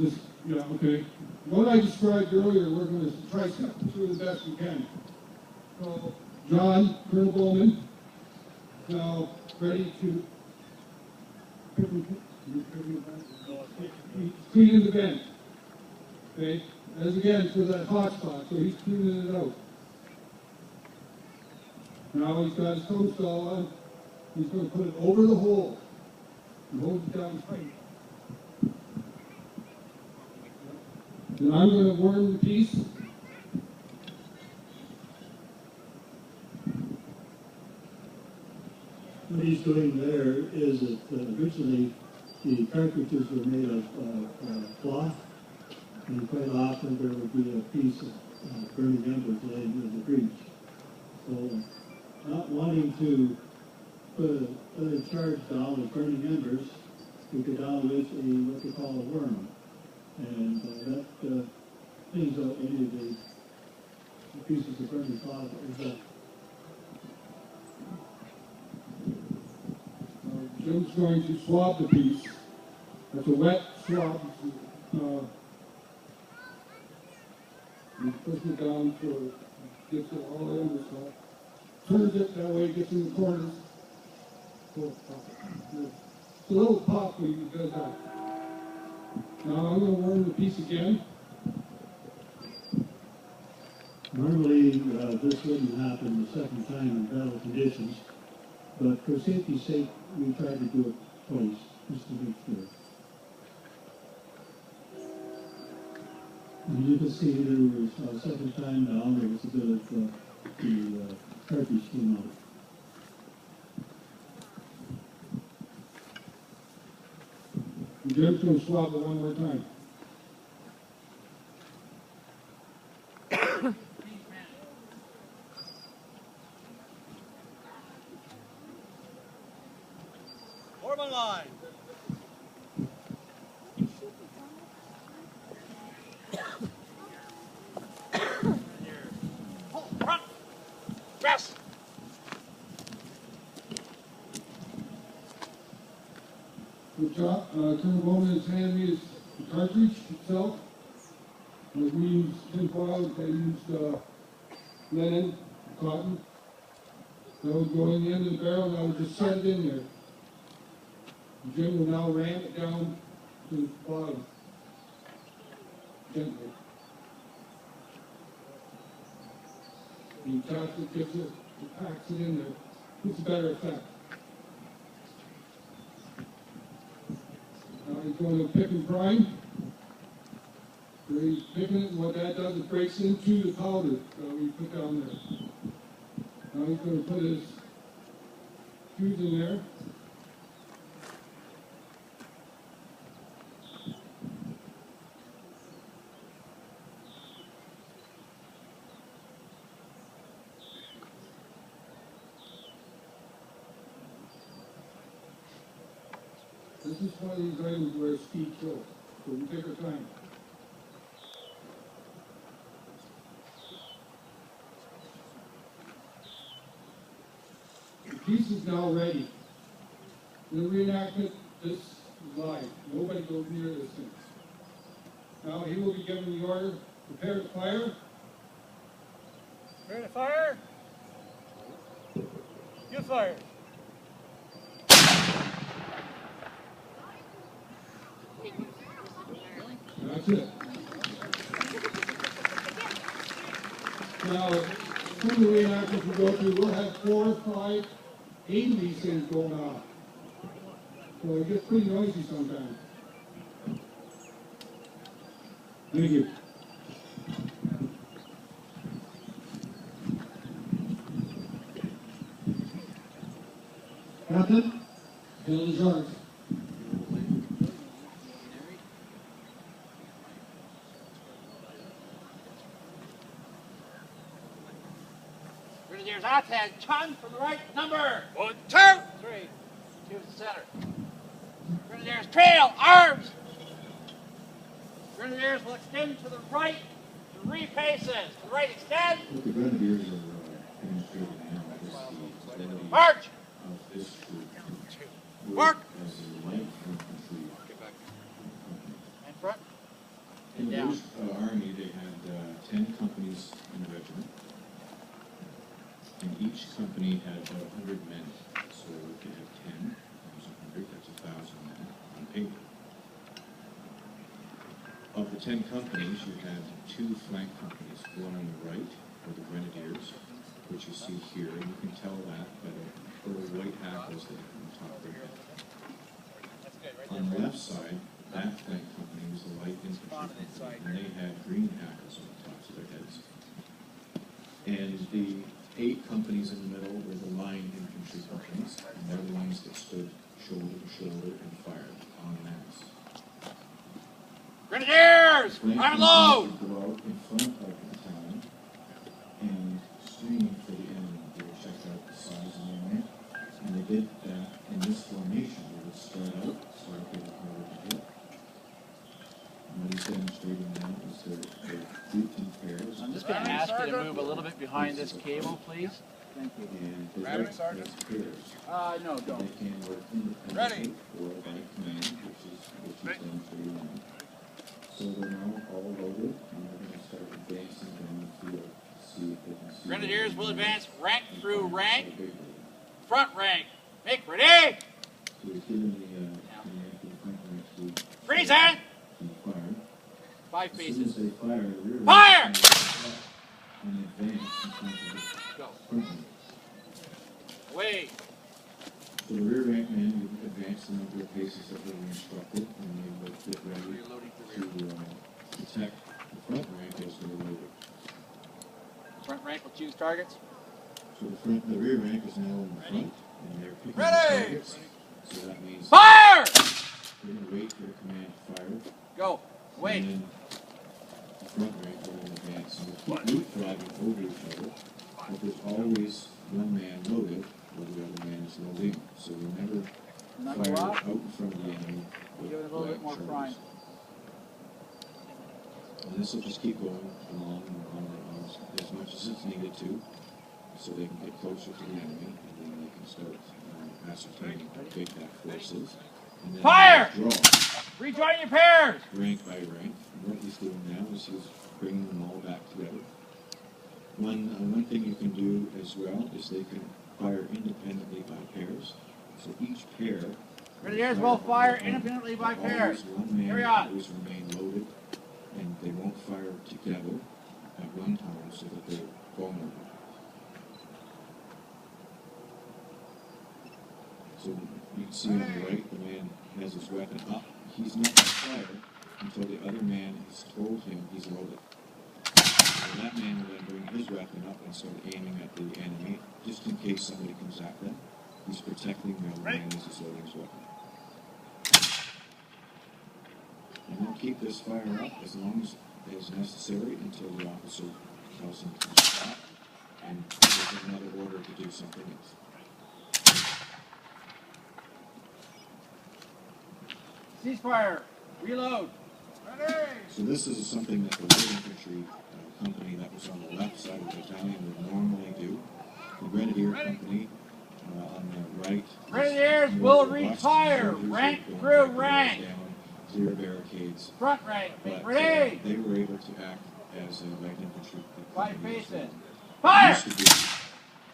Just, yeah, okay. What I described earlier, we're going to try to do the best we can. So, John, Colonel Bowman, now ready to clean the vent. Okay, as again for that hot spot, so he's cleaning it out. Now he's got his toe stall on. He's going to put it over the hole and hold it down tight. And I'm going to worm the piece. What he's doing there is that originally the cartridges were made of cloth, and quite often there would be a piece of burning embers laying in the breech. So, not wanting to put a charge down with burning embers, we could down with what they call a worm, and that cleans out any of the pieces of burning cloth that was left. Jim's going to swab the piece. That's a wet swab. He pushes it down so it gets it all in the stuff. Turns it that way, it gets in the corners. It's a little pop when he does that. Now I'm going to worm the piece again. Normally, this wouldn't happen the second time in battle conditions, but for safety's sake, we tried to do it twice, just to make sure. And you can see there was a second time down, there was a bit of the cartridge came out. And Jim's going to swab it one more time. Form line. Front. Rest. Good job. Colonel Bowman has handed me the cartridge itself. Like we used tinfoil, they used linen, cotton. That would go in the end of the barrel and I would just set it in there. Jim will now ram it down to the bottom, gently. He taps it, gets it, packs it in there, puts a better effect. Now he's going to pick and prime. So he's picking it, and what that does, it breaks into the powder that we put down there. Now he's going to put his fuse in there. This is one of these items where speed kills, so we take our time. The piece is now ready. In the reenactment, this is live. Nobody goes near this thing. Now he will be given the order, prepare to fire. Prepare to fire. You fire. That's it. Now, some of the reenactments we go through, we'll have 4, 5, 8 of these things going off. So it gets pretty noisy sometimes. Thank you. Captain, Bill Jarvis. Grenadiers attack, Chun from the right, number 1, 2, 3, to the center. Grenadiers trail, arms. Grenadiers will extend to the right, 3 paces. To the right extend. What the Grenadiers are demonstrating now is the ability March. of this group to Work. as a light infantry. Get back. In front. In the down. British Army, they had 10 companies in the regiment, and each company had about 100 men. So if you have 10 times 100, that's 1,000 men on paper. Of the 10 companies, you had 2 flank companies, one on the right, or the Grenadiers, which you see here, and you can tell that by the little white hackles there on the top of their head. That's good, right On the left side, that flank company was the light infantry company, and they had green hackles on the tops of their heads. And the 8 companies in the middle were the line infantry companies, and they're the ones that stood shoulder to shoulder and fired en masse. Grenadiers! Flank Fire companies low! would go out in front of the battalion and screen for the enemy. They would check out the size of the enemy, and they did that in this formation. They would spread out, so that they were harder to hit. And what he's demonstrating now is they're grouped in pairs. I'm just going to ask you to move a little bit behind this cable, please. Thank you. And they work as pairs. No, They don't. can work independently or by command, which is demonstrated now. So they're now all loaded, and they're going to start advancing down the field to see if they can see. Grenadiers will advance rank through rank. So Front rank. Make ready! we've given the command to the front rank to Freeze on! fire. 5 As soon as paces. they fire, the rear Fire! rank is going to go up and advance in front of the Go. front rank. Away. So the rear rank men would advance the number of paces that they were instructed, and they would get ready to protect the front rank as they were loaded. Front rank will choose targets. So the rear rank is now in the front, and they're picking the Ready! targets. So that means Fire! they're going to wait for the command to fire. Go. Wait. And then the front rank will advance. And we'll keep route driving over each other, but there's always one man loaded, while the other man is loading. So we'll never Not fire go out out. in front of the enemy. with Give it a little bit more blank prime. charges. And this will just keep going along and on as much as it's needed to, so they can get closer to the enemy, and then they can start ascertaining how big that force is. And then Fire! draw Rejoin your pairs! rank by rank. And what he's doing now is he's bringing them all back together. One thing you can do as well is they can fire independently by pairs. So each pair. Grenadiers will fire independently by pairs. One man Carry will on. always remain loaded, and they won't fire together at one time so that they're vulnerable. So you can see on the right, the man has his weapon up. He's not going to fire until the other man has told him he's loaded. So that man will then bring his weapon up and start aiming at the enemy, just in case somebody comes at them. He's protecting the other man as he's loading his weapon. And they'll keep this fire up as long as is necessary until the officer tells him to stop and gives another order to do something else. Ceasefire. Reload. Ready! So this is something that the light infantry company that was on the left side of the battalion would normally do. The Grenadier company on the right. Grenadiers will retire. Rank through rank. Down, clear barricades. Front rank. Make But ready! they were able to act as a light infantry 5 company as paces. well. Fire! Used to be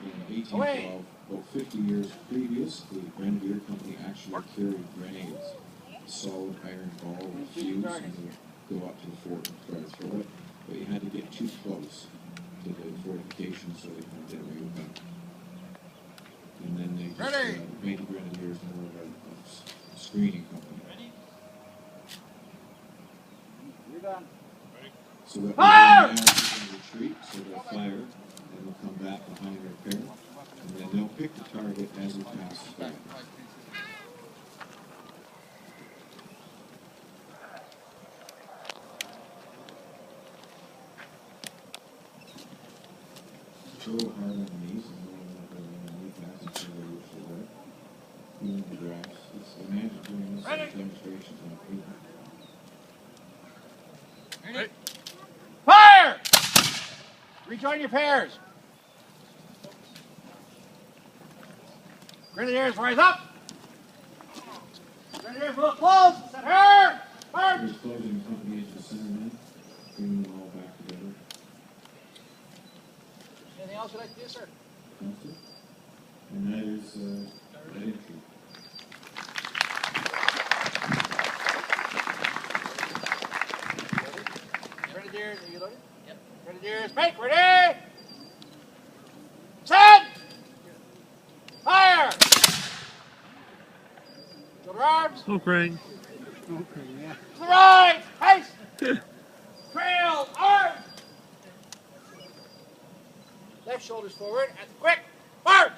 in 1812, about 50 years previous, the Grenadier company actually carried grenades, a solid iron ball with fuse, and they would go up to the fort and try to throw it. But you had to get too close to the fortification so they couldn't get away with them. And then they just made the Grenadiers more of a screening company. You're done. So what Fire! they're going to retreat, so they'll fire, and they'll come back behind their pair, and then they'll pick the target as it passes by. So hard on the knees, and the knee passes to the shoulder, even the grass. Imagine doing this demonstrations on paper. Ready? Fire! Rejoin your pairs. Grenadiers, rise up. Grenadiers, will close. Set her. Fire! There's closing company the center men, bringing them all back together. Anything else you'd like to do, sir? Constant. And that is that entry. Grenadiers, are you loaded? Yep. Grenadiers, break, ready! Set! Fire! Shoulder arms. Okay. To the right! Face! Trail, arms! Left shoulders forward, at the quick, march!